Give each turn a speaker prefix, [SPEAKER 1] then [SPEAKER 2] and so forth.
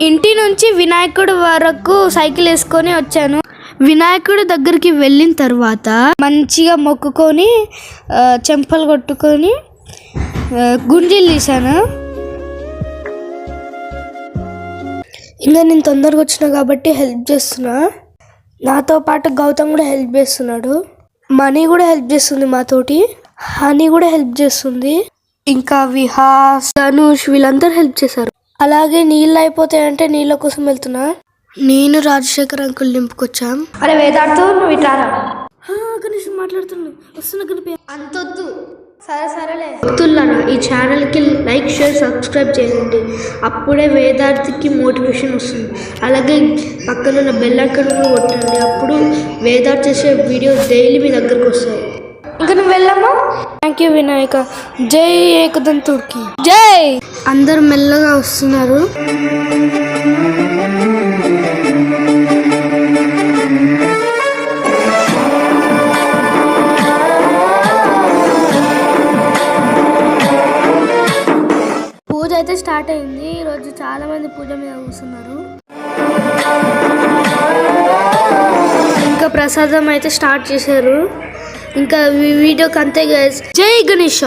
[SPEAKER 1] ఇంటి నుంచి వినాయకుడి వరకు సైకిల్ వేసుకొని వచ్చాను. వినాయకుడి దగ్గరికి వెళ్ళిన తర్వాత మంచిగా మొక్కుకొని చెంపలు కొట్టుకొని గుంజీలు తీసాను. ఇంకా నేను తొందరగా వచ్చినా కాబట్టి హెల్ప్ చేస్తున్నా. నాతో పాటు గౌతమ్ కూడా హెల్ప్ చేస్తున్నాడు. మనీ కూడా హెల్ప్ చేస్తుంది మాతోటి. హనీ కూడా హెల్ప్ చేస్తుంది. ఇంకా విహాస్, ధనుష్ వీళ్ళందరూ హెల్ప్ చేశారు. అలాగే నీళ్ళు అయిపోతాయంటే నీళ్ళ కోసం వెళ్తున్నా. నేను రాజశేఖర్ అంకుల్ నింపుకొచ్చాం.
[SPEAKER 2] అరే వేదాడుతూ నువ్వు ఇటారా
[SPEAKER 1] కనీసం మాట్లాడుతున్నా వస్తున్నా కనిపి
[SPEAKER 2] అంతొద్దు. సరేలే వద్దులారా. ఈ ఛానల్కి లైక్, షేర్, సబ్స్క్రైబ్ చేయండి. అప్పుడే వేదార్థికి మోటివేషన్ వస్తుంది. అలాగే పక్కనున్న బెల్ ఐకాన్ కొట్టండి. అప్పుడు వేదార్థ్ చేసే వీడియో డైలీ మీ దగ్గరకు వస్తాయి.
[SPEAKER 1] ఇంకా నువ్వు వెళ్ళమ్మా. Thank you Vinayaka. జై ఏకదంతుడికి జై. అందరు మెల్లగా వస్తున్నారు. పూజ అయితే స్టార్ట్ అయింది. ఈరోజు చాలా మంది పూజ మీద కూర్చున్నారు. ఇంకా ప్రసాదం అయితే స్టార్ట్ చేశారు. ఇంకా వీడియోకి అంతే గైస్. జై గణేష.